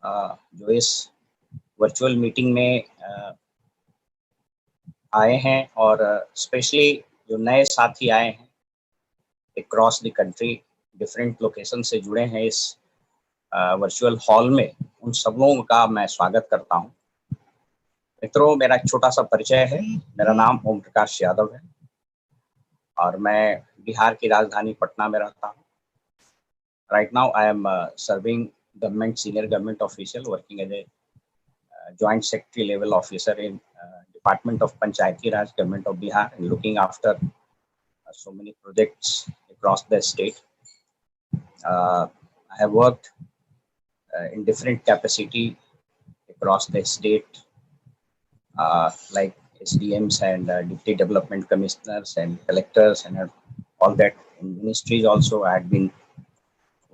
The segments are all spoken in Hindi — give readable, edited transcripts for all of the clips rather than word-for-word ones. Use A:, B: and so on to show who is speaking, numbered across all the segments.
A: जो इस वर्चुअल मीटिंग में आए हैं और स्पेशली जो नए साथी आए हैं across the country, different location से जुड़े हैं इस वर्चुअल हॉल में, उन सब लोगों का मैं स्वागत करता हूं। मित्रों, मेरा एक छोटा सा परिचय है। मेरा नाम ओम प्रकाश यादव है और मैं बिहार की राजधानी पटना में रहता हूं। Right now I am serving government senior government official working as a joint secretary level officer in Department of Panchayati Raj, Government of Bihar, and looking after so many projects across the state. I have worked in different capacity across the state, like SDMs and Deputy Development Commissioners and Collectors and all that. In ministries also, I had been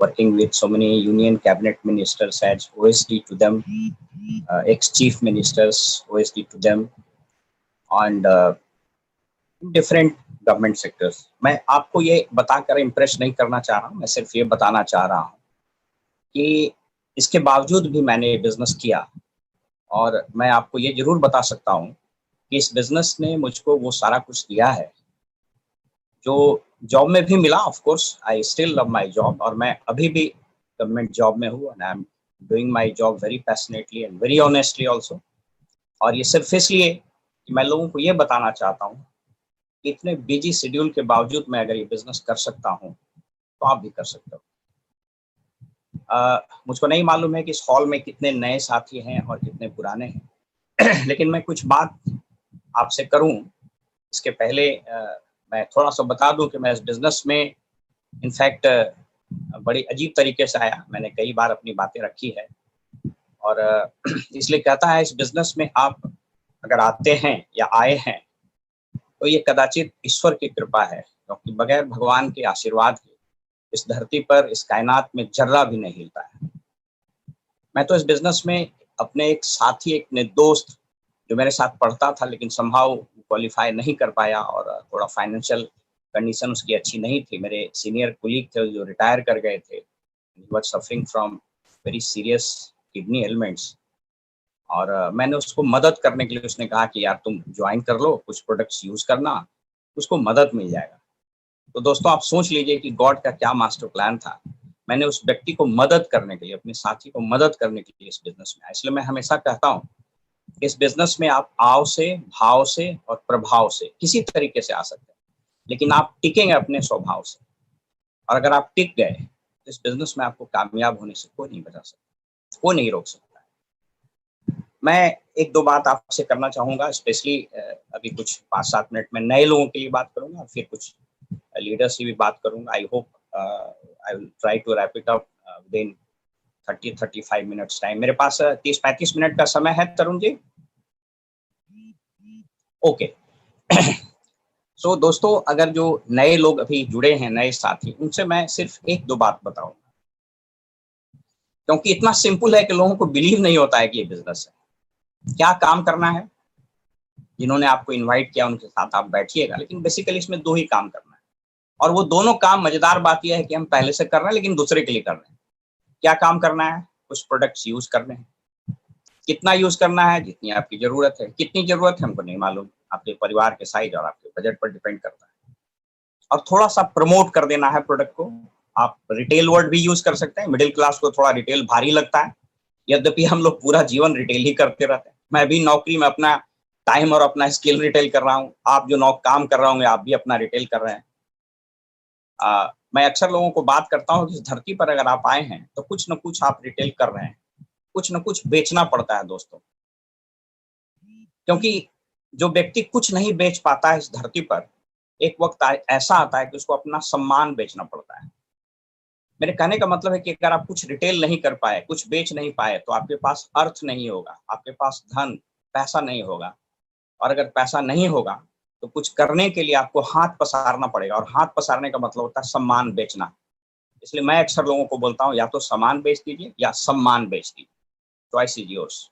A: working with so many union cabinet ministers as OSD to them, ex-chief ministers, OSD to them, and different government sectors. मैं आपको ये बताकर इम्प्रेस नहीं करना चाह रहा हूँ, मैं सिर्फ ये बताना चाह रहा हूँ कि इसके बावजूद भी मैंने बिजनेस किया और मैं आपको ये जरूर बता सकता हूँ कि इस बिजनेस ने मुझको वो सारा कुछ दिया है जो जॉब में भी मिला। Of course I still love my job और मैं अभी भी गवर्नमेंट जॉब में हूँ and I am doing my job very passionately and very honestly also. और ये सिर्फ इसलिए कि मैं लोगों को ये बताना चाहता हूँ कि इतने बिजी शेड्यूल के बावजूद मैं अगर ये बिजनेस कर सकता हूँ तो आप भी कर सकते हो। मुझको नहीं मालूम है कि इस हॉल में कितने नए साथी हैं और कितने पुराने हैं लेकिन मैं कुछ बात आपसे करूँ इसके पहले मैं थोड़ा सा बता दूं कि मैं इस बिजनेस में इनफैक्ट बड़ी अजीब तरीके से आया। मैंने कई बार अपनी बातें रखी है और इसलिए कहता है इस बिजनेस में आप अगर आते हैं या आए हैं तो ये कदाचित ईश्वर की कृपा है, क्योंकि बगैर भगवान के आशीर्वाद के इस धरती पर, इस कायनात में जर्रा भी नहीं हिलता है। मैं तो इस बिजनेस में अपने एक साथी, एक दोस्त जो मेरे साथ पढ़ता था लेकिन समहाउ क्वालिफाई नहीं कर पाया और थोड़ा फाइनेंशियल कंडीशन उसकी अच्छी नहीं थी। मेरे सीनियर कुलीग थे जो रिटायर कर गए थे, he was suffering from very serious kidney elements और मैंने उसको मदद करने के लिए, उसने कहा कि यार तुम ज्वाइन कर लो, कुछ प्रोडक्ट्स यूज करना, उसको मदद मिल जाएगा। तो दोस्तों आप सोच लीजिए कि गॉड का क्या मास्टर प्लान था। मैंने उस व्यक्ति को मदद करने के लिए, अपने साथी को मदद करने के लिए इस बिजनेस में आया। इसलिए मैं हमेशा कहता हूँ इस बिजनेस में आप आव से, भाव से और प्रभाव से किसी तरीके से आ सकते हैं, लेकिन आप टिकेंगे अपने स्वभाव से। और अगर आप टिक गए तो इस बिजनेस में आपको कामयाब होने से कोई नहीं बचा सकता, कोई नहीं रोक सकता है। मैं एक दो बात आपसे करना चाहूंगा, स्पेशली अभी कुछ 5-7 मिनट में नए लोगों के लिए बात करूंगा और फिर कुछ लीडर्स की भी बात करूंगा। I hope I will try to wrap it up within 30-35 minutes time. मेरे पास 30-35 मिनट का समय है तरुण जी? ओके। सो दोस्तों, अगर जो नए लोग अभी जुड़े हैं, नए साथी, उनसे मैं सिर्फ एक दो बात बताऊंगा, क्योंकि इतना सिंपल है कि लोगों को बिलीव नहीं होता है कि ये बिजनेस है। क्या काम करना है, जिन्होंने आपको इनवाइट किया उनके साथ आप बैठिएगा, लेकिन बेसिकली इसमें दो ही काम करना है और वो दोनों काम, मजेदार बात यह है कि हम पहले से कर रहे हैं लेकिन दूसरे के लिए कर रहे हैं। क्या काम करना है? कुछ प्रोडक्ट्स यूज करने हैं। कितना यूज करना है? जितनी आपकी जरूरत है। कितनी जरूरत है हमको नहीं मालूम, आपके परिवार के साइज और आपके बजट पर डिपेंड करता है। और थोड़ा सा प्रमोट कर देना है प्रोडक्ट को। आप रिटेल वर्ड भी यूज कर सकते हैं। मिडिल क्लास को थोड़ा रिटेल भारी लगता है, यद्यपि हम लोग पूरा जीवन रिटेल ही करते रहते हैं। मैं भी नौकरी में अपना टाइम और अपना स्किल रिटेल कर रहा हूँ। आप जो काम कर रहे होंगे आप भी अपना रिटेल कर रहे हैं। मैं अक्सर लोगों को बात करता हूँ कि इस धरती पर अगर आप आए हैं तो कुछ न कुछ आप रिटेल कर रहे हैं, कुछ न कुछ बेचना पड़ता है दोस्तों। क्योंकि जो व्यक्ति कुछ नहीं बेच पाता है इस धरती पर, एक वक्त ऐसा आता है कि उसको अपना सम्मान बेचना पड़ता है। मेरे कहने का मतलब है कि अगर आप कुछ रिटेल नहीं कर पाए, कुछ बेच नहीं पाए, तो आपके पास अर्थ नहीं होगा, आपके पास धन, पैसा नहीं होगा। और अगर पैसा नहीं होगा तो कुछ करने के लिए आपको हाथ पसारना पड़ेगा, और हाथ पसारने का मतलब होता है सम्मान बेचना। इसलिए मैं अक्सर लोगों को बोलता हूँ या तो सामान बेच दीजिए या सम्मान बेच दीजिए, choice is yours.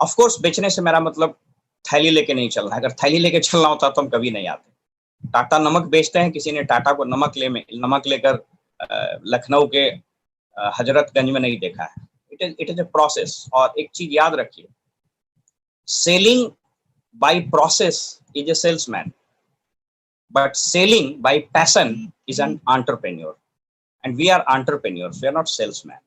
A: Of course बेचने से मेरा मतलब थैली लेके नहीं चलना है। अगर थैली लेके चलना होता तो हम कभी नहीं आते। टाटा नमक बेचते हैं, किसी ने टाटा को नमक लेकर लखनऊ के हजरतगंज में नहीं देखा है। It is a process. और एक चीज याद रखिए, selling by process is a salesman, but selling by passion is an entrepreneur, and we are entrepreneurs, we are not salesman.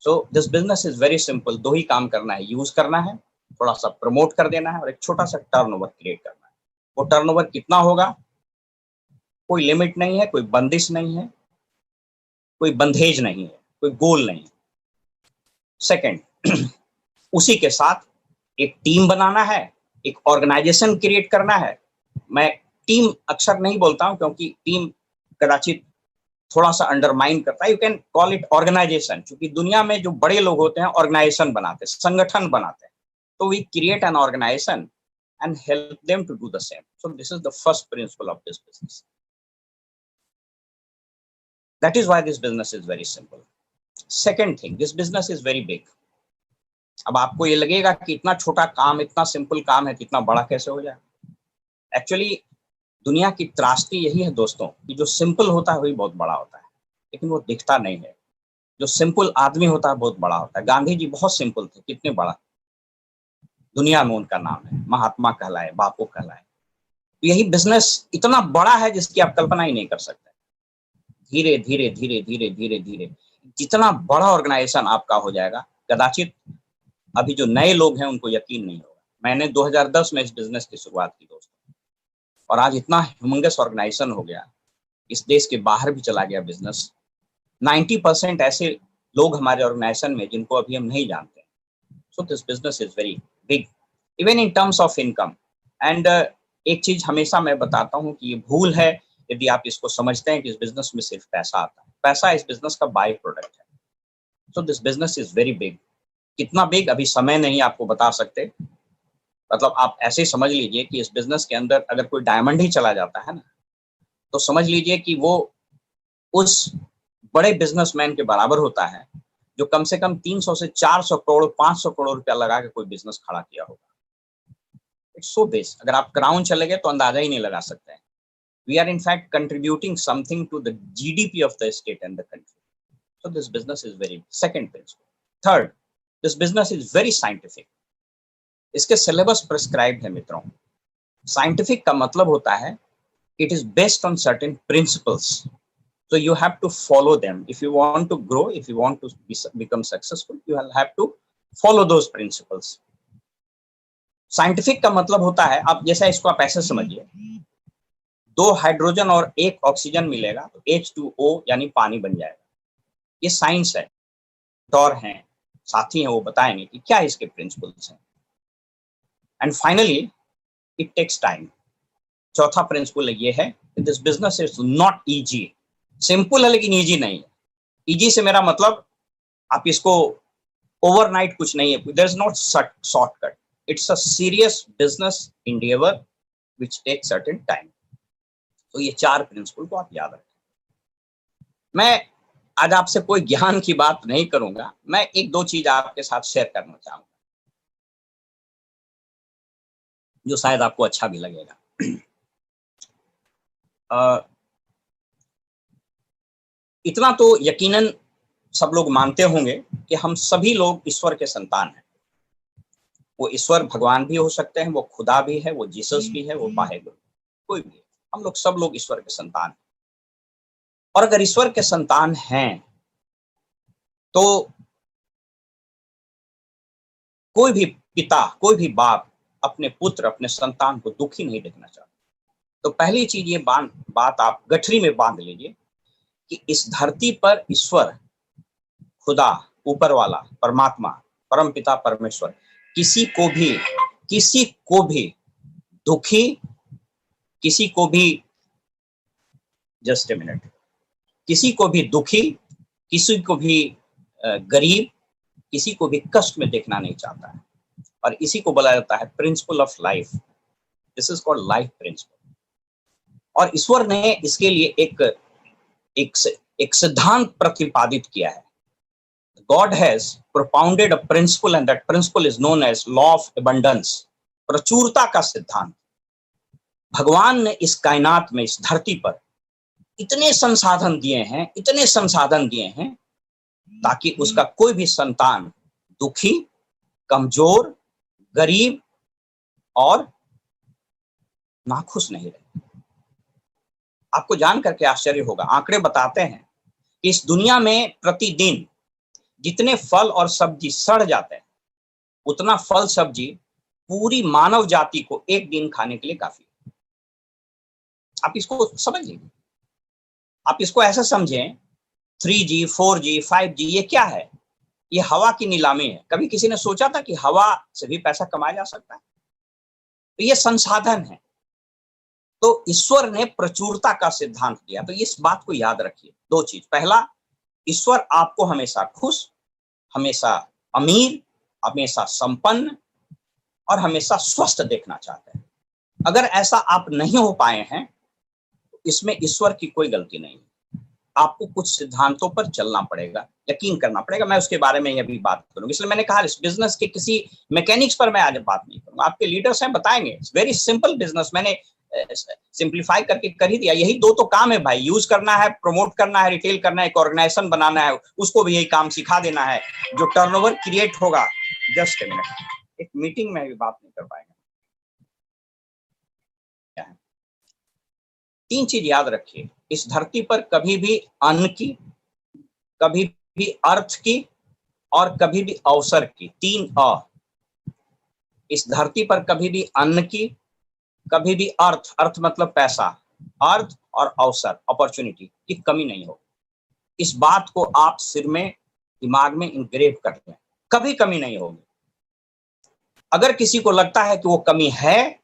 A: So this business is very simple. दो ही काम करना है, यूज करना है, थोड़ा सा प्रमोट कर देना है, और एक छोटा सा टर्नओवर क्रिएट करना है। वो टर्नओवर कितना होगा, कोई लिमिट नहीं है, कोई बंदिश नहीं है, कोई बंधेज नहीं है, कोई गोल नहीं। सेकंड, उसी के साथ एक टीम बनाना है, एक ऑर्गेनाइजेशन क्रिएट करना है। मैं टीम अक्सर नहीं बोलता हूं क्योंकि टीम कदाचित थोड़ा सा अंडरमाइन करता है। You can call it organisation, क्योंकि दुनिया में जो बड़े लोग होते हैं ऑर्गेनाइजेशन बनाते हैं, संगठन बनाते हैं। तो we create an organisation and help them to do the same. So this is the first principle of this business. That is why this business is very simple. Second thing, this business is very big. अब आपको ये लगेगा कि इतना छोटा काम, इतना सिंपल काम है, इतना बड़ा कैसे हो जाए। एक्चुअली दुनिया की त्रासदी यही है दोस्तों कि जो सिंपल होता है वही बहुत बड़ा होता है, लेकिन वो दिखता नहीं है। जो सिंपल आदमी होता है बहुत बड़ा होता है। गांधी जी बहुत सिंपल थे, कितने बड़ा दुनिया में उनका नाम है, महात्मा कहलाए, बापू कहलाए। तो यही बिजनेस इतना बड़ा है जिसकी आप कल्पना ही नहीं कर सकते। धीरे धीरे धीरे धीरे धीरे धीरे जितना बड़ा ऑर्गेनाइजेशन आपका हो जाएगा, कदाचित अभी जो नए लोग हैं उनको यकीन नहीं होगा। मैंने 2010 में इस बिजनेस की शुरुआत की दोस्तों, और आज इतना ह्यूमंगस ऑर्गेनाइजेशन हो गया, इस देश के बाहर भी चला गया बिजनेस। 90% ऐसे लोग हमारे ऑर्गेनाइजेशन में जिनको अभी हम नहीं जानते। सो this business is very big even in terms of income. And एक चीज हमेशा मैं बताता हूँ कि ये भूल है यदि आप इसको समझते हैं कि इस बिजनेस में सिर्फ पैसा आता है। पैसा इस बिजनेस का बाय प्रोडक्ट है। सो this business is very big. कितना बिग अभी समय नहीं आपको बता सकते। मतलब आप ऐसे समझ लीजिए कि इस बिजनेस के अंदर अगर कोई डायमंड ही चला जाता है ना, तो समझ लीजिए कि वो उस बड़े बिजनेसमैन के बराबर होता है जो कम से कम 300 से 400 करोड़ 500 करोड़ रुपया लगा के कोई बिजनेस खड़ा किया होगा। It's so base. अगर आप क्राउन चले गए तो अंदाजा ही नहीं लगा सकते हैं। We are in fact contributing something to the GDP of the state and the country. So this business is very second principle. Third, this business is very scientific. इसके सिलेबस प्रिस्क्राइब्ड है मित्रों। साइंटिफिक का मतलब होता है it is based on certain principles, so you have to follow them if you want to grow, if you want to become successful, you will have to follow those principles. Scientific का मतलब होता है, आप जैसा इसको आप ऐसे समझिए, 2 हाइड्रोजन और 1 ऑक्सीजन मिलेगा तो H2O यानी पानी बन जाएगा। ये साइंस है। डॉक्टर हैं, साथी हैं, वो बताएंगे कि क्या इसके प्रिंसिपल्स हैं। And finally it takes time. चौथा प्रिंसिपल ये है कि this business is not easy. Simple है लेकिन इजी नहीं है। इजी से मेरा मतलब आप इसको ओवरनाइट कुछ नहीं है, there is not shortcut. It's a serious business endeavour which takes certain time. तो ये 4 प्रिंसिपल को आप याद रखें। मैं आज आपसे कोई ज्ञान की बात नहीं करूंगा, मैं 1-2 चीज आपके साथ शेयर करना चाहूंगा जो शायद आपको अच्छा भी लगेगा। इतना तो यकीनन सब लोग मानते होंगे कि हम सभी लोग ईश्वर के संतान हैं। वो ईश्वर भगवान भी हो सकते हैं, वो खुदा भी है, वो जीसस भी है, वो वाहेगुरु, कोई भी है। हम लोग सब लोग ईश्वर के संतान हैं। और अगर ईश्वर के संतान हैं तो कोई भी पिता, कोई भी बाप अपने पुत्र, अपने संतान को दुखी नहीं देखना चाहता। तो पहली चीज ये बात आप गठरी में बांध लीजिए कि इस धरती पर ईश्वर, खुदा, ऊपर वाला, परमात्मा, परम पिता परमेश्वर किसी को भी दुखी, किसी को भी जस्ट ए मिनट, किसी को भी दुखी, किसी को भी गरीब, किसी को भी कष्ट में देखना नहीं चाहता है। और इसी को बोला जाता है principle of life. This is called life principal. और ईश्वर ने इसके लिए एक सिद्धांत प्रतिपादित किया है। God has propounded a principle and that principle is known as law of abundance, प्रचुरता का सिद्धांत। भगवान ने इस कायनात में, इस धरती पर इतने संसाधन दिए हैं, इतने संसाधन दिए हैं ताकि उसका कोई भी संतान दुखी, कमजोर, गरीब और नाखुश नहीं रहे। आपको जान करके आश्चर्य होगा, आंकड़े बताते हैं कि इस दुनिया में प्रतिदिन जितने फल और सब्जी सड़ जाते हैं, उतना फल सब्जी पूरी मानव जाति को एक दिन खाने के लिए काफी है। आप इसको समझिए, आप इसको ऐसा समझें, 3G, 4G, 5G ये क्या है? ये हवा की नीलामी है। कभी किसी ने सोचा था कि हवा से भी पैसा कमाया जा सकता है? तो ये संसाधन है। तो ईश्वर ने प्रचुरता का सिद्धांत दिया। तो इस बात को याद रखिए, दो चीज। पहला, ईश्वर आपको हमेशा खुश, हमेशा अमीर, हमेशा संपन्न और हमेशा स्वस्थ देखना चाहते हैं। अगर ऐसा आप नहीं हो पाए हैं तो इसमें ईश्वर की कोई गलती नहीं है। आपको कुछ सिद्धांतों पर चलना पड़ेगा, यकीन करना पड़ेगा। मैं उसके बारे में अभी बात करूंगा, इसलिए मैंने कहा इस बिजनेस के किसी मैकेनिक्स पर मैं आज बात नहीं करूंगा। आपके लीडर्स हैं, बताएंगे। इट्स वेरी सिंपल बिजनेस, मैंने सिंप्लीफाई करके कर ही दिया। यही दो तो काम है भाई, यूज करना है, प्रमोट करना है, रिटेल करना है, एक ऑर्गेनाइजेशन बनाना है, उसको भी यही काम सिखा देना है। जो टर्नओवर क्रिएट होगा, जस्ट ए मिनट, एक मीटिंग में भी बात नहीं कर पाएंगे। क्या है? तीन चीज याद रखिए, इस धरती पर कभी भी अन्न की, कभी भी अर्थ की और कभी भी अवसर की, तीन अ। इस धरती पर कभी भी अन्न की, कभी भी अर्थ, अर्थ मतलब पैसा, अर्थ और अवसर, अपॉर्चुनिटी की कमी नहीं हो। इस बात को आप सिर में, दिमाग में इंग्रेव कर लें, कभी कमी नहीं होगी। अगर किसी को लगता है कि वो कमी है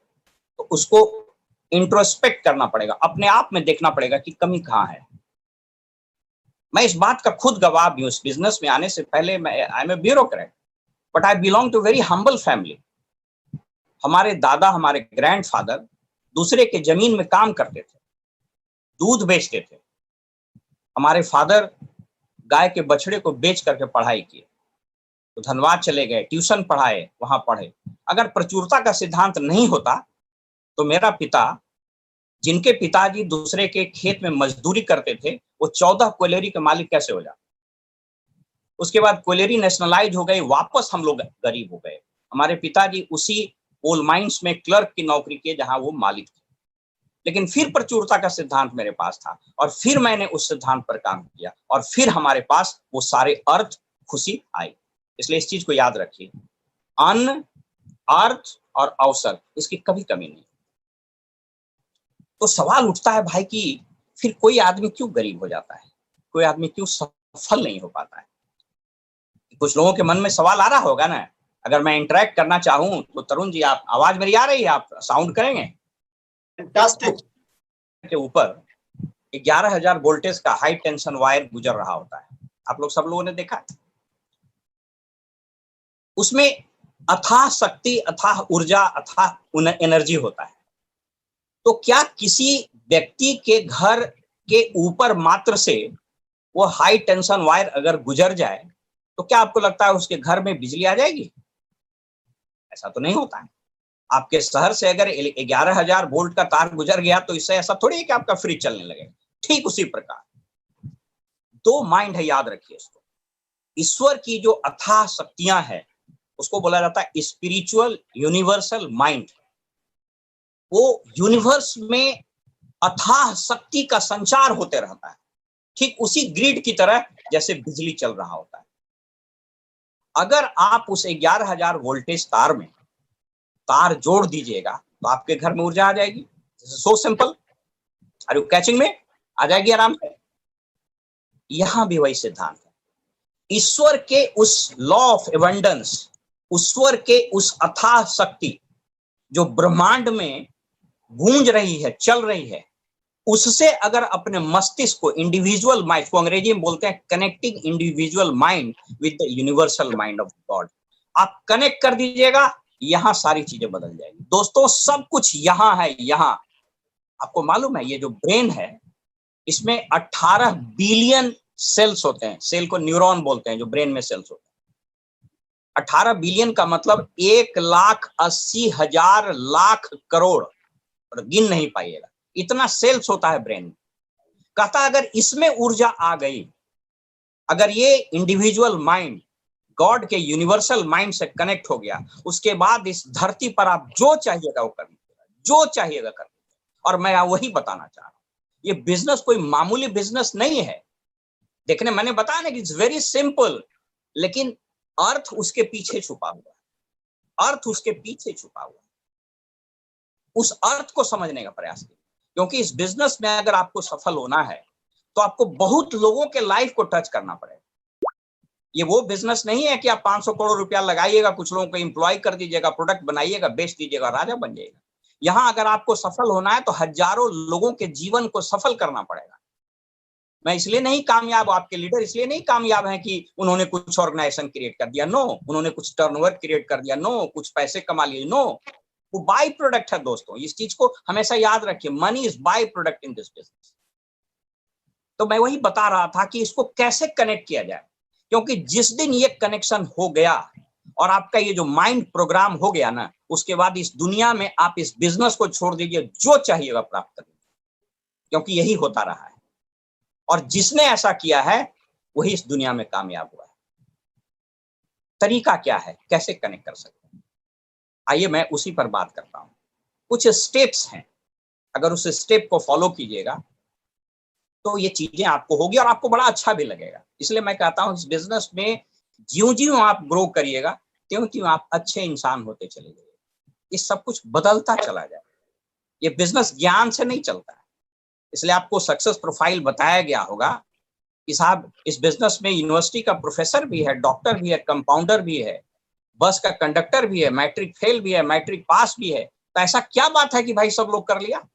A: तो उसको इंट्रोस्पेक्ट करना पड़ेगा, अपने आप में देखना पड़ेगा कि कमी कहाँ है। मैं इस बात का खुद गवाह भी हूँ। इस बिजनेस में आने से पहले मैं I am a bureaucrat, but I belong to very humble family. हमारे दादा, हमारे ग्रैंडफादर दूसरे के जमीन में काम करते थे, दूध बेचते थे। हमारे फादर गाय के बछड़े को बेच करके पढ़ाई किए, तो धनबाद चले गए, ट्यूशन पढ़ाए, वहां पढ़े। अगर प्रचुरता का सिद्धांत नहीं होता तो मेरा पिता, जिनके पिताजी दूसरे के खेत में मजदूरी करते थे, वो 14 क्वॉलेरी के मालिक कैसे हो जाते? उसके बाद क्वॉलेरी नेशनलाइज हो गई, वापस हम लोग गरीब हो गए। हमारे पिताजी उसी कोल माइंस में क्लर्क की नौकरी किए जहां वो मालिक थे। लेकिन फिर प्रचुरता का सिद्धांत मेरे पास था और फिर मैंने उस सिद्धांत पर काम किया और फिर हमारे पास वो सारे अर्थ, खुशी आई। इसलिए इस चीज को याद रखिए, अन्न, अर्थ और अवसर, इसकी कभी कमी नहीं। तो सवाल उठता है भाई कि फिर कोई आदमी क्यों गरीब हो जाता है, कोई आदमी क्यों सफल नहीं हो पाता है? कुछ लोगों के मन में सवाल आ रहा होगा ना। अगर मैं इंटरेक्ट करना चाहूं तो तरुण जी, आप, आवाज मेरी आ रही है? आप साउंड करेंगे? फैंटास्टिक। के ऊपर 11,000 वोल्टेज का हाई टेंशन वायर गुजर रहा होता है, आप लोग सब लोगों ने देखा। उसमें अथाह शक्ति, अथाह ऊर्जा, अथाह एनर्जी होता है। तो क्या किसी व्यक्ति के घर के ऊपर मात्र से वो हाई टेंशन वायर अगर गुजर जाए तो क्या आपको लगता है उसके घर में बिजली आ जाएगी? ऐसा तो नहीं होता है। आपके शहर से अगर 11,000 वोल्ट का तार गुजर गया तो इससे ऐसा थोड़ी है कि आपका फ्रिज चलने लगेगा। ठीक उसी प्रकार दो माइंड है, याद रखिए इसको। ईश्वर की जो अथाह शक्तियां हैं उसको बोला जाता है स्पिरिचुअल यूनिवर्सल माइंड। वो यूनिवर्स में अथाह शक्ति का संचार होते रहता है, ठीक उसी ग्रिड की तरह जैसे बिजली चल रहा होता है। अगर आप उस 11,000 वोल्टेज तार में तार जोड़ दीजिएगा तो आपके घर में ऊर्जा आ जाएगी। So simple, are you catching me? आ जाएगी आराम से। यहां भी वही सिद्धांत है। ईश्वर के उस लॉ ऑफ एबंडेंस, ईश्वर के उस अथाह शक्ति जो ब्रह्मांड में गूंज रही है, चल रही है, उससे अगर अपने मस्तिष्क को, इंडिविजुअल माइंड को अंग्रेजी में बोलते हैं connecting individual mind with the universal mind of God, आप कनेक्ट कर दीजिएगा, यहां सारी चीजें बदल जाएगी। दोस्तों सब कुछ यहां है। यहां आपको मालूम है ये जो ब्रेन है इसमें 18 बिलियन सेल्स होते हैं। सेल को न्यूरॉन बोलते हैं, जो ब्रेन में सेल्स होते हैं। 18 बिलियन का मतलब 1,80,000 लाख करोड़, और गिन नहीं पाइएगा, इतना सेल्स होता है ब्रेन में। कहता अगर इसमें ऊर्जा आ गई अगर ये इंडिविजुअल माइंड गॉड के यूनिवर्सल माइंड से कनेक्ट हो गया, उसके बाद इस धरती पर आप जो चाहिएगा वो कर लीजिएगा, जो चाहिएगा कर लीजिएगा। और मैं वही बताना चाह रहा हूँ, ये बिजनेस कोई मामूली बिजनेस नहीं है। देखने मैंने बताया ना कि इट्स वेरी सिंपल, लेकिन अर्थ उसके पीछे छुपा हुआ है, अर्थ उसके पीछे छुपा हुआ है। उस अर्थ को समझने का प्रयास कीजिए, क्योंकि इस बिजनेस में अगर आपको सफल होना है तो आपको बहुत लोगों के लाइफ को टच करना पड़ेगा। ये वो बिजनेस नहीं है कि आप 500 करोड़ रुपया लगाइएगा, कुछ लोगों को एम्प्लॉय कर दीजिएगा, प्रोडक्ट बनाइएगा, बेच दीजिएगा, राजा बन जाइएगा। यहां अगर आपको सफल होना है तो हजारों लोगों के जीवन को सफल करना पड़ेगा। मैं इसलिए नहीं कामयाब, आपके लीडर इसलिए नहीं कामयाब हैं कि उन्होंने कुछ ऑर्गेनाइजेशन क्रिएट कर दिया, नो, उन्होंने कुछ टर्नओवर क्रिएट कर दिया, नो, कुछ पैसे कमा लिए, नो, वो बाई प्रोडक्ट है दोस्तों। इस चीज को हमेशा याद रखिए, money is by product in this business. तो मैं वही बता रहा था कि इसको कैसे कनेक्ट किया जाए, क्योंकि जिस दिन ये कनेक्शन हो गया और आपका ये जो माइंड प्रोग्राम हो गया ना, उसके बाद इस दुनिया में आप इस बिजनेस को छोड़ दीजिए, जो चाहिएगा प्राप्त करिए, क्योंकि यही होता रहा है। और जिसने ऐसा किया है वही इस दुनिया में कामयाब हुआ है। तरीका क्या है, कैसे कनेक्ट कर सकते हैं, आइए मैं उसी पर बात करता हूं। कुछ स्टेप्स हैं, अगर उस स्टेप को फॉलो कीजिएगा तो ये चीजें आपको होगी और आपको बड़ा अच्छा भी लगेगा। इसलिए मैं कहता हूं इस बिजनेस में ज्यों ज्यों आप ग्रो करिएगा त्यों त्यों आप अच्छे इंसान होते चले जाइए। ये सब कुछ बदलता चला जाए। ये बिजनेस ज्ञान से नहीं चलता है। इसलिए आपको सक्सेस प्रोफाइल बताया गया होगा कि साहब इस बिजनेस में यूनिवर्सिटी का प्रोफेसर भी है, डॉक्टर भी है, कंपाउंडर भी है, बस का कंडक्टर भी है, मैट्रिक फेल भी है, मैट्रिक पास भी है। तो ऐसा क्या बात है कि भाई सब लोग कर लिया?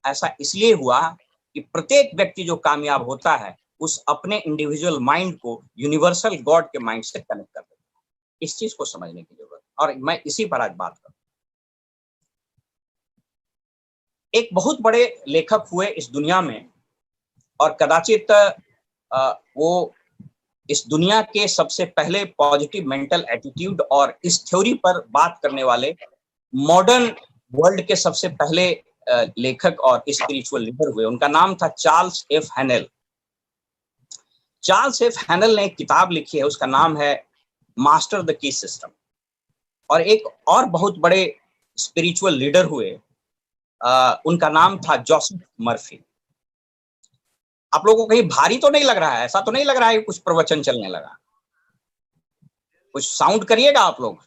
A: ऐसा इसलिए हुआ कि प्रत्येक व्यक्ति जो कामयाब होता है उस अपने इंडिविजुअल माइंड को यूनिवर्सल गॉड के माइंड से कनेक्ट कर देता है। इस चीज को समझने की जरूरत है और मैं इसी पर आज बात करूं। एक बहुत बड़े लेखक हुए इस दुनिया में और कदाचित वो इस दुनिया के सबसे पहले पॉजिटिव मेंटल एटीट्यूड और इस थ्योरी पर बात करने वाले मॉडर्न वर्ल्ड के सबसे पहले लेखक और स्पिरिचुअल लीडर हुए। उनका नाम था चार्ल्स एफ हैनेल। चार्ल्स एफ हैनेल ने एक किताब लिखी है, उसका नाम है मास्टर द की सिस्टम। और एक और बहुत बड़े स्पिरिचुअल लीडर हुए, उनका नाम था जोसेफ मर्फी। आप लोगों को कहीं भारी तो नहीं लग रहा है? ऐसा तो नहीं लग रहा है कि कुछ प्रवचन चलने लगा? कुछ साउंड करिएगा आप लोग।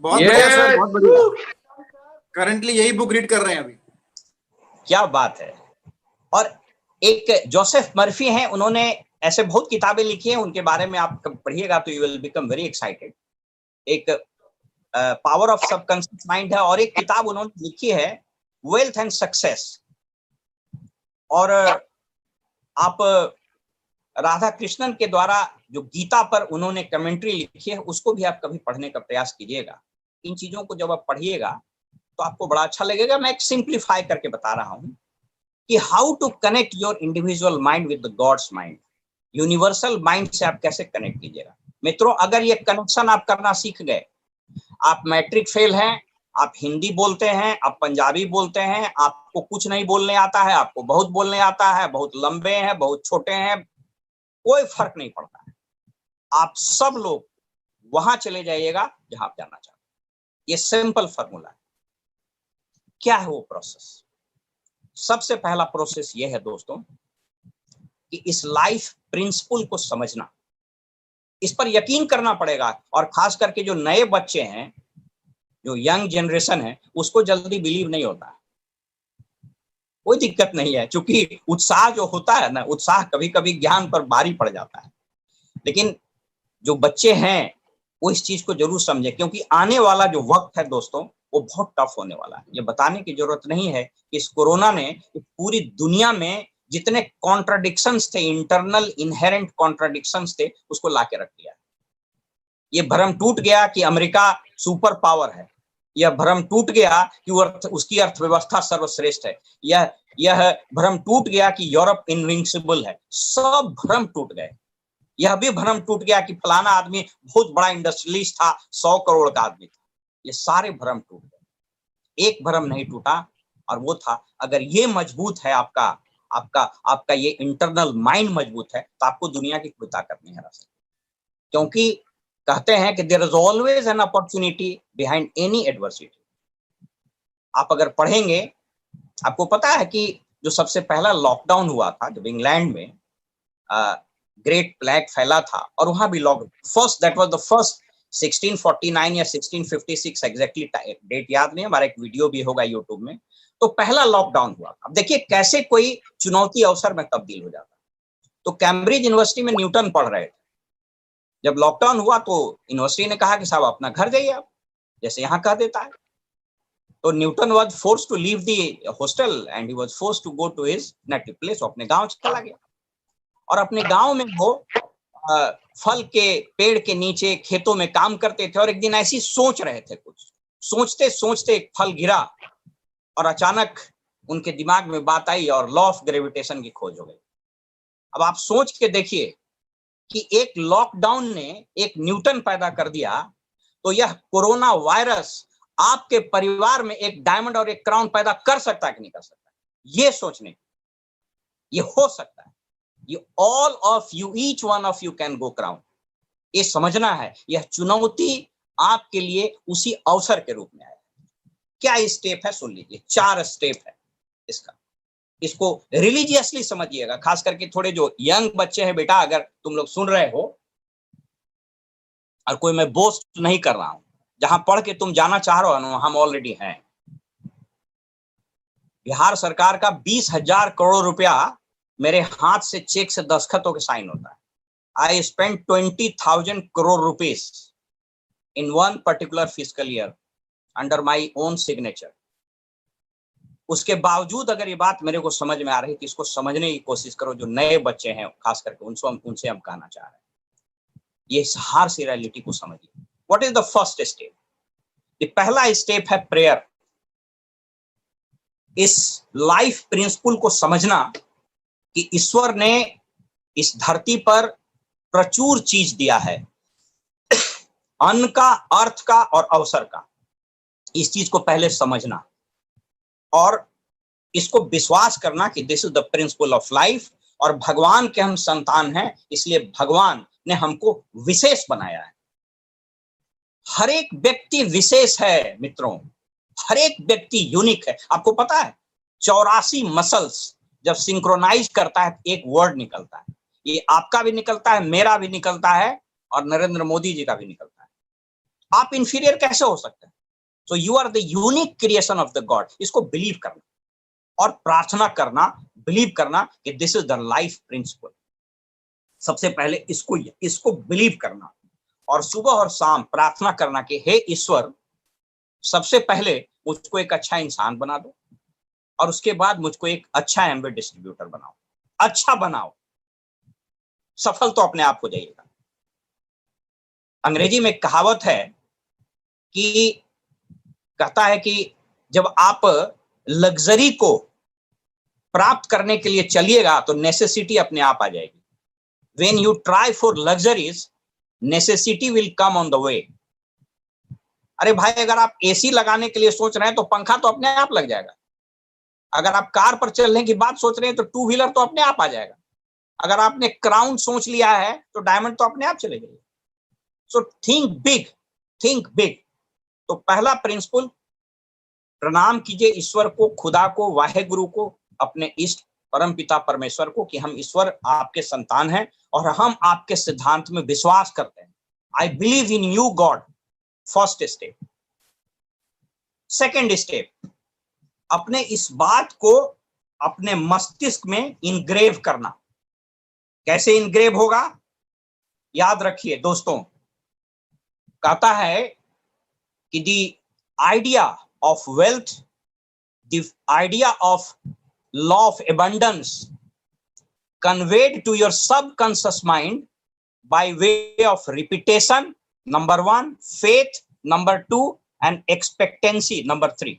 B: बहुत बढ़िया सर, बहुत बढ़िया। करंटली यही बुक रीड कर रहे हैं अभी। क्या
A: बात है। और एक जोसेफ मर्फी हैं, उन्होंने ऐसे बहुत किताबें लिखी हैं, उनके बारे में आप पढ़िएगा तो you will become very excited. एक पावर ऑफ सबकॉन्शियस माइंड है और एक किताब उन्होंने लिखी है वेल्थ एंड सक्सेस। और आप राधा कृष्णन के द्वारा जो गीता पर उन्होंने कमेंट्री लिखी है उसको भी आप कभी पढ़ने का प्रयास कीजिएगा। इन चीजों को जब आप पढ़िएगा तो आपको बड़ा अच्छा लगेगा। मैं एक सिंप्लीफाई करके बता रहा हूं कि how to connect your individual mind with the god's mind. Universal mind से आप कैसे कनेक्ट कीजिएगा। मित्रों, अगर ये कनेक्शन आप करना सीख गए, आप मैट्रिक फेल हैं, आप हिंदी बोलते हैं, आप पंजाबी बोलते हैं, आपको कुछ नहीं बोलने आता है, आपको बहुत बोलने आता है, बहुत लंबे हैं, बहुत छोटे हैं, कोई फर्क नहीं पड़ता है। आप सब लोग वहां चले जाइएगा जहां आप जाना चाहते हैं। ये सिंपल फॉर्मूला है। क्या है वो प्रोसेस? सबसे पहला प्रोसेस ये है दोस्तों कि इस लाइफ प्रिंसिपल को समझना, इस पर यकीन करना पड़ेगा। और खास करके जो नए बच्चे हैं, जो यंग जनरेशन है, उसको जल्दी बिलीव नहीं होता है। कोई दिक्कत नहीं है, क्योंकि उत्साह जो होता है ना, उत्साह कभी कभी ज्ञान पर भारी पड़ जाता है। लेकिन जो बच्चे हैं वो इस चीज को जरूर समझे, क्योंकि आने वाला जो वक्त है दोस्तों वो बहुत टफ होने वाला है। ये बताने की जरूरत नहीं है कि इस कोरोना ने पूरी दुनिया में जितने कॉन्ट्राडिक्शंस थे, इंटरनल इनहेरेंट कॉन्ट्राडिक्शंस थे, उसको लाके रख दिया। ये भ्रम टूट गया कि अमेरिका सुपर पावर है, यह भ्रम टूट गया कि उसकी अर्थव्यवस्था सर्वश्रेष्ठ है, यह भ्रम टूट गया कि यूरोप इनविंसिबल है। सब भ्रम टूट गए। यह भी भ्रम टूट गया कि फलाना आदमी बहुत बड़ा इंडस्ट्रियलिस्ट था, 100 करोड़ का आदमी था। ये सारे भ्रम टूट गए। एक भ्रम नहीं टूटा और वो था, अगर ये मजबूत है आपका आपका आपका ये इंटरनल माइंड मजबूत है, तो आपको दुनिया की कोई ताकत नहीं हरा सकती। क्योंकि कहते हैं कि there is always an opportunity behind any adversity. आप अगर पढ़ेंगे, आपको पता है कि जो सबसे पहला लॉकडाउन हुआ था जब इंग्लैंड में ग्रेट प्लेग फैला था, और वहां भी first that was the first 1649 या 1656 एग्जैक्टली डेट याद नहीं, हमारा एक वीडियो भी होगा यूट्यूब में। तो पहला लॉकडाउन हुआ। अब देखिए कैसे कोई चुनौती अवसर में तब्दील हो जाता। तो कैम्ब्रिज यूनिवर्सिटी में न्यूटन पढ़ रहे थे, जब लॉकडाउन हुआ तो यूनिवर्सिटी ने कहा कि साहब अपना घर जाइए आप, जैसे यहाँ कह देता है। तो Newton was forced to leave the hostel and he was forced to go to his native place. वो अपने गांव चला गया, और अपने गांव में वो फल के पेड़ के नीचे खेतों में काम करते थे। और एक दिन ऐसी सोच रहे थे, कुछ सोचते सोचते एक फल गिरा, और अचानक उनके दिमाग में बात आई और लॉ ऑफ ग्रेविटेशन की खोज हो गई। अब आप सोच के देखिए कि एक लॉकडाउन ने एक न्यूटन पैदा कर दिया, तो यह कोरोना वायरस आपके परिवार में एक डायमंड और एक क्राउन पैदा कर सकता है कि नहीं कर सकता? ये सोचने, ये हो सकता है। You all of you, each one of you can go crown. ये समझना है, यह चुनौती आपके लिए उसी अवसर के रूप में आया। क्या स्टेप है सुन लीजिए, 4 स्टेप है इसका। इसको रिलीजियसली समझिएगा, खास करके थोड़े जो यंग बच्चे हैं बेटा, अगर तुम लोग सुन रहे हो, और कोई मैं बोस्ट नहीं कर रहा हूं, जहां पढ़ के तुम जाना चाह रहे हो हम ऑलरेडी हैं। बिहार सरकार का 20,000 करोड़ रुपया मेरे हाथ से चेक से दस्तखत होकर साइन होता है। I spend 20,000 crore rupees in one particular fiscal year under my own signature. उसके बावजूद अगर ये बात मेरे को समझ में आ रही कि इसको समझने की कोशिश करो, जो नए बच्चे हैं खास करके उनसे हम कहना चाह रहे हैं, ये इस हार्श रियलिटी को समझिए। What is the first step? ये पहला स्टेप है प्रेयर। इस लाइफ प्रिंसिपल को समझना कि ईश्वर ने इस धरती पर प्रचुर चीज दिया है, अन्न का, अर्थ का और अवसर का। इस चीज को पहले समझना और इसको विश्वास करना कि this is the principle of life, और भगवान के हम संतान हैं, इसलिए भगवान ने हमको विशेष बनाया है। हर एक व्यक्ति विशेष है मित्रों, हर एक व्यक्ति यूनिक है। आपको पता है 84 मसल्स जब सिंक्रोनाइज करता है एक वर्ड निकलता है। ये आपका भी निकलता है, मेरा भी निकलता है, और नरेंद्र मोदी जी का भी निकलता है। आप इंफीरियर कैसे हो सकते हैं? So you are the unique creation of the god. इसको बिलीव करना और प्रार्थना करना, बिलीव करना कि this is the life principle. सबसे पहले इसको बिलीव करना, और सुबह और शाम प्रार्थना करना कि हे ईश्वर, सबसे पहले मुझको एक अच्छा इंसान बना दो, और उसके बाद मुझको एक अच्छा एम्बे डिस्ट्रीब्यूटर बनाओ। अच्छा बनाओ, सफल तो अपने आप हो जाइएगा। अंग्रेजी में कहावत है कि कहता है कि जब आप लग्जरी को प्राप्त करने के लिए चलिएगा तो नेसेसिटी अपने आप आ जाएगी। When you try for luxuries, necessity will come on the way. अरे भाई, अगर आप एसी लगाने के लिए सोच रहे हैं तो पंखा तो अपने आप लग जाएगा। अगर आप कार पर चलने की बात सोच रहे हैं तो 2 व्हीलर तो अपने आप आ जाएगा। अगर आपने क्राउन सोच लिया है तो डायमंड तो अपने आप चले जाएगा। So think big, think big. तो पहला प्रिंसिपल, प्रणाम कीजिए ईश्वर को, खुदा को, वाहेगुरु को, अपने इष्ट परम पिता परमेश्वर को कि हम ईश्वर आपके संतान हैं और हम आपके सिद्धांत में विश्वास करते हैं। I believe in you God. First step. Second step, अपने इस बात को अपने मस्तिष्क में इनग्रेव करना। कैसे इनग्रेव होगा? याद रखिए दोस्तों, कहता है कि the idea of wealth, the idea of law of abundance conveyed to your subconscious mind by way of repetition, number 1, faith, number 2, and expectancy, number 3.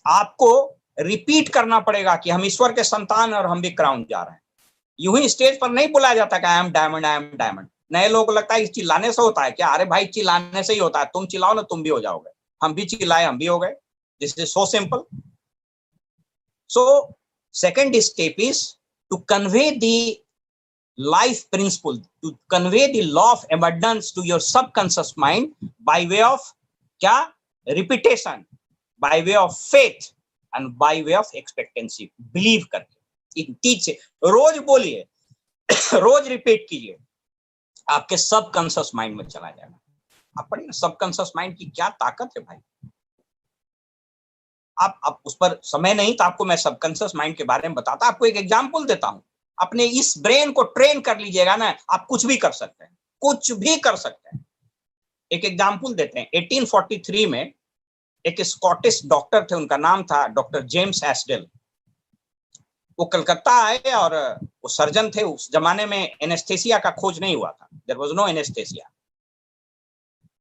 A: आपको रिपीट करना पड़ेगा कि हम ईश्वर के संतान और हम भी क्राउन जा रहे हैं। यूं ही स्टेज पर नहीं बुलाया जाता कि I am diamond, I am diamond. नए लोगों को लगता है चिल्लाने से होता है क्या? अरे भाई, चिल्लाने से ही होता है। तुम चिल्लाओ ना, तुम भी हो जाओगे। हम भी चिल्लाए, हम भी हो गए। This is so simple. So Second step is to convey the life principle, to convey the law of abundance to your subconscious mind by way of क्या? Repetition, by way of faith and by way of expectancy. Believe करके इन तीन से रोज बोलिए, रोज रिपीट कीजिए, आपके सबकॉन्शियस माइंड में चला जाएगा। आप पढ़िए सबकॉन्शियस माइंड की क्या ताकत है भाई। आप उस पर समय नहीं तो आपको मैं सबकॉन्शियस माइंड के बारे में बताता। आपको एक एग्जांपल देता हूं, अपने इस ब्रेन को ट्रेन कर लीजिएगा ना, आप कुछ भी कर सकते हैं, कुछ भी कर सकते हैं। एक एग्जांपल देते हैं। 1843 में एक स्कॉटिश डॉक्टर थे, उनका नाम था डॉक्टर जेम्स एस्डेल। वो कलकत्ता आए और वो सर्जन थे। उस जमाने में एनेस्थेसिया का खोज नहीं हुआ था, देयर वाज नो एनेस्थेसिया।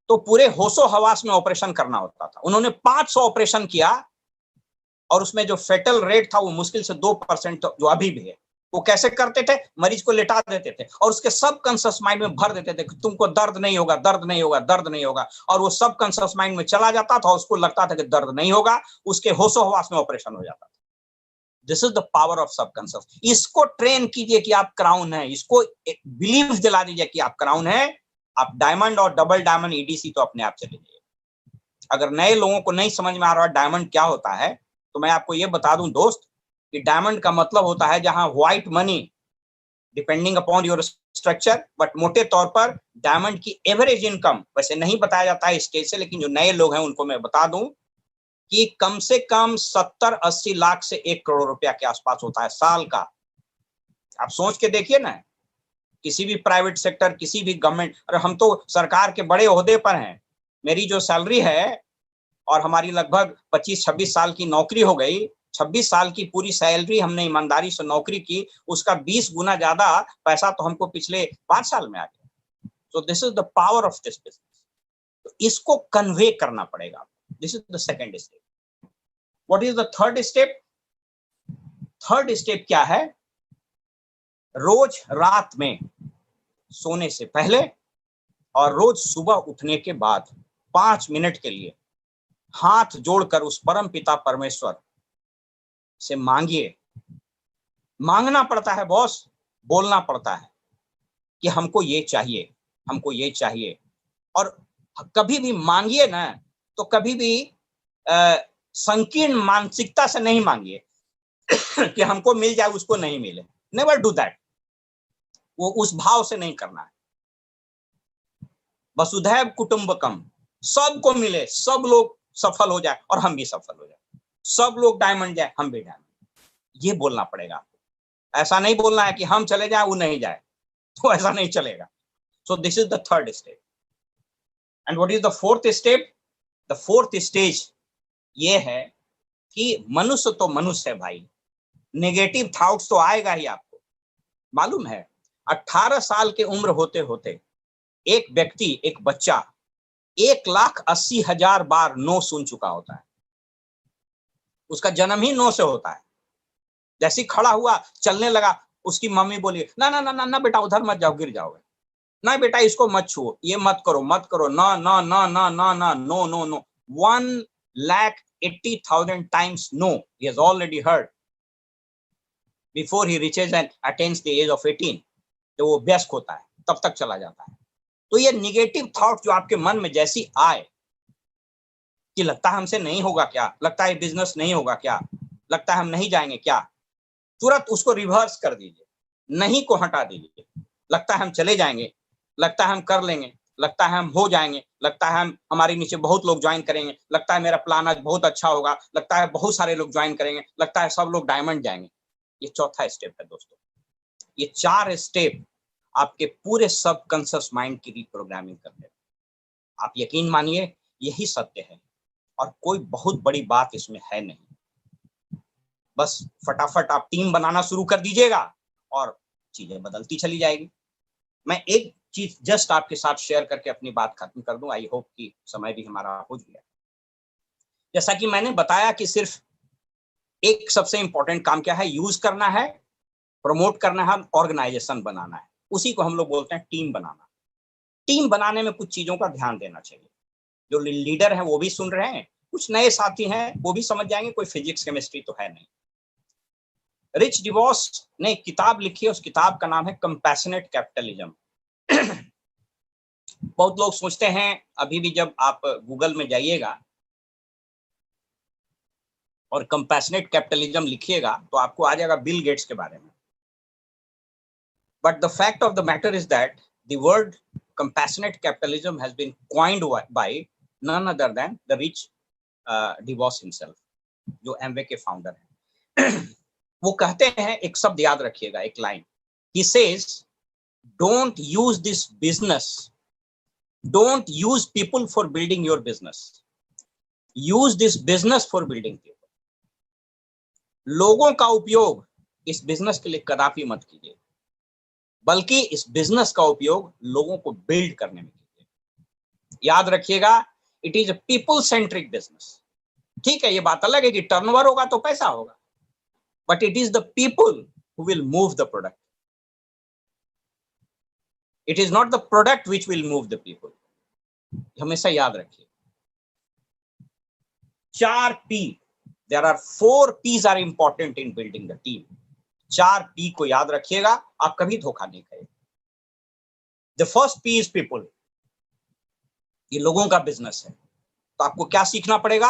A: तो पूरे होशो हवास में ऑपरेशन करना होता था। उन्होंने 500 ऑपरेशन किया और उसमें जो फेटल रेट था वो मुश्किल से 2% जो अभी भी है। वो कैसे करते थे? मरीज को लेटा देते थे और उसके सबकॉन्शियस माइंड में भर देते थे कि तुमको दर्द नहीं होगा, दर्द नहीं होगा, दर्द नहीं होगा। और वो सबकॉन्शियस माइंड में चला जाता था, उसको लगता था कि दर्द नहीं होगा, उसके होशो हवास में ऑपरेशन हो जाता था। This is the power of subconscious. इसको ट्रेन कीजिए कि आप क्राउन है, इसको बिलीव दिला दीजिए कि आप क्राउन है। आप डायमंड और डबल डायमंड ईडीसी तो अपने आप चले जाइए। अगर नए लोगों को नहीं समझ में आ रहा डायमंड क्या होता है, तो मैं आपको ये बता दूं दोस्त कि डायमंड का मतलब होता है जहां white money, depending upon your structure, but मोटे तौर पर डायमंड की एवरेज इनकम वैसे नहीं बताया जाता है स्टेज से, लेकिन जो नए लोग हैं उनको मैं बता दूं कि कम से कम 70-80 लाख से 1 करोड़ रुपया के आसपास होता है साल का। आप सोच के देखिए ना, किसी भी प्राइवेट सेक्टर, किसी भी गवर्नमेंट, अरे हम तो सरकार के बड़े ओहदे पर हैं, मेरी जो सैलरी है और हमारी लगभग 25-26 साल की नौकरी हो गई, 26 साल की पूरी सैलरी हमने ईमानदारी से नौकरी की, उसका 20 गुना ज्यादा पैसा तो हमको पिछले 5 साल में आ गया। सो this is the power of this business. तो इसको कन्वे करना पड़ेगा। This is the second step. What is the third step? Third step क्या है? रोज रात में सोने से पहले और रोज सुबह उठने के बाद 5 मिनट के लिए हाथ जोड़कर उस परम पिता परमेश्वर से मांगिए। मांगना पड़ता है बॉस, बोलना पड़ता है कि हमको ये चाहिए, हमको ये चाहिए। और कभी भी मांगिए ना तो कभी भी संकीर्ण मानसिकता से नहीं मांगिए कि हमको मिल जाए, उसको नहीं मिले। Never do that. वो उस भाव से नहीं करना है। वसुधैव कुटुंबकम, सबको मिले, सब लोग सफल हो जाए और हम भी सफल हो जाए, सब लोग डायमंड जाए, हम भी डायमंड। ये बोलना पड़ेगा आपको। ऐसा नहीं बोलना है कि हम चले जाए वो नहीं जाए, तो ऐसा नहीं चलेगा। सो this is the third step. And what is the fourth step? The fourth stage ये है कि मनुष्य तो मनुष्य है भाई, नेगेटिव थॉट्स तो आएगा ही। आपको मालूम है 18 साल के उम्र होते होते एक व्यक्ति, एक बच्चा 1,80,000 बार नो सुन चुका होता है। उसका जन्म ही नो से होता है। जैसे ही खड़ा हुआ, चलने लगा, उसकी मम्मी बोली ना ना ना ना ना बेटा उधर मत जाओ, गिर जाओगे, ना बेटा इसको मत छुओ, ये मत करो, मत करो, ना ना ना ना ना ना, no no no. 1,80,000 times no he has already heard before he reaches and attains the age of 18। जब वो व्यस्क होता है तब तक चला जाता है। तो ये निगेटिव थॉट जो आपके मन में जैसी आए कि लगता है हमसे नहीं होगा क्या, लगता है बिजनेस नहीं होगा क्या, लगता है हम नहीं जाएंगे क्या, तुरंत उसको रिवर्स कर दीजिए, नहीं को हटा दीजिए। लगता है हम चले जाएंगे, लगता है हम कर लेंगे, लगता है हम हो जाएंगे, लगता है हम हमारे नीचे बहुत लोग ज्वाइन करेंगे, लगता है मेरा प्लान आज बहुत अच्छा होगा, लगता है बहुत सारे लोग ज्वाइन करेंगे, लगता है सब लोग डायमंड जाएंगे। ये चौथा स्टेप है दोस्तों। ये 4 स्टेप आपके पूरे सबकॉन्शियस माइंड की रिप्रोग्रामिंग कर देगा। आप यकीन मानिए यही सत्य है और कोई बहुत बड़ी बात इसमें है नहीं। बस फटाफट आप टीम बनाना शुरू कर दीजिएगा और चीजें बदलती चली जाएगी। मैं एक चीज जस्ट आपके साथ शेयर करके अपनी बात खत्म कर दूं। आई होप कि समय भी हमारा हो गया। जैसा कि मैंने बताया कि सिर्फ एक सबसे इंपॉर्टेंट काम क्या है, यूज करना है, प्रमोट करना है, ऑर्गेनाइजेशन बनाना है। उसी को हम लोग बोलते हैं टीम बनाना। टीम बनाने में कुछ चीजों का ध्यान देना चाहिए। जो लीडर हैं वो भी सुन रहे हैं, कुछ नए साथी हैं वो भी समझ जाएंगे, कोई फिजिक्स केमिस्ट्री तो है नहीं। रिच डिवॉस ने एक किताब लिखी है, उस किताब का नाम है कंपैशनेट कैपिटलिज्म। बहुत लोग सोचते हैं, अभी भी जब आप गूगल में जाइएगा और कंपैशनेट कैपिटलिज्म लिखिएगा तो आपको आ जाएगा बिल गेट्स के बारे में। But the fact of the matter is that the word compassionate capitalism has been coined by none other than the rich DeVos himself, जो एमवे के फाउंडर हैं। वो कहते हैं, एक शब्द याद रखिएगा, एक line, he says don't use this business, don't use people for building your business, use this business for building people। लोगों का उपयोग इस बिजनेस के लिए कदापि मत कीजिए, बल्कि इस बिजनेस का उपयोग लोगों को बिल्ड करने में कीजिए। याद रखिएगा, it is a people centric business. ठीक है, ये बात अलग है कि टर्नओवर होगा तो पैसा होगा, but it is the people who will move the product, it is not the product which will move the people. हमेशा याद रखिए। 4 P, there are 4 P's are important in building the team. 4 P को याद रखिएगा, आप कभी धोखा नहीं खाएंगे। The first P is people. ये लोगों का बिजनेस है, तो आपको क्या सीखना पड़ेगा?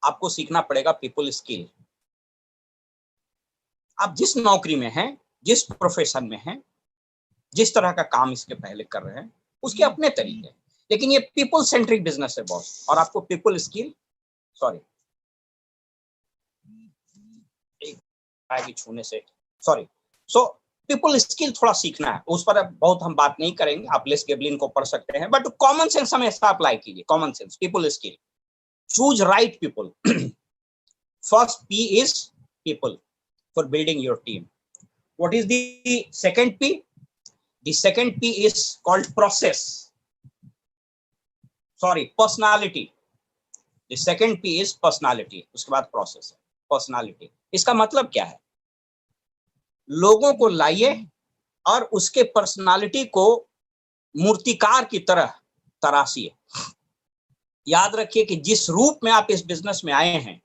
A: आपको सीखना पड़ेगा पीपल स्किल। आप जिस नौकरी में हैं, जिस प्रोफेशन में हैं, जिस तरह का काम इसके पहले कर रहे हैं, उसके अपने तरीके, लेकिन ये पीपल सेंट्रिक बिजनेस है बॉस, और आपको पीपल स्किल, सॉरी छूने से, सॉरी, सो पीपल स्किल थोड़ा सीखना है। उस पर बहुत हम बात नहीं करेंगे, आप लेस गेबलिन को पढ़ सकते हैं, बट कॉमन सेंस हमेशा अप्लाई कीजिए। Common sense, people skill, choose right people. First P is people for building your team. What is the second P? The second P is called process, sorry, personality. The second P is personality, उसके बाद प्रोसेस है, पर्सनालिटी। इसका मतलब क्या है? लोगों को लाइए और उसके पर्सनालिटी को मूर्तिकार की तरह तराशिए। याद रखिए कि जिस रूप में आप इस बिजनेस में आए हैं,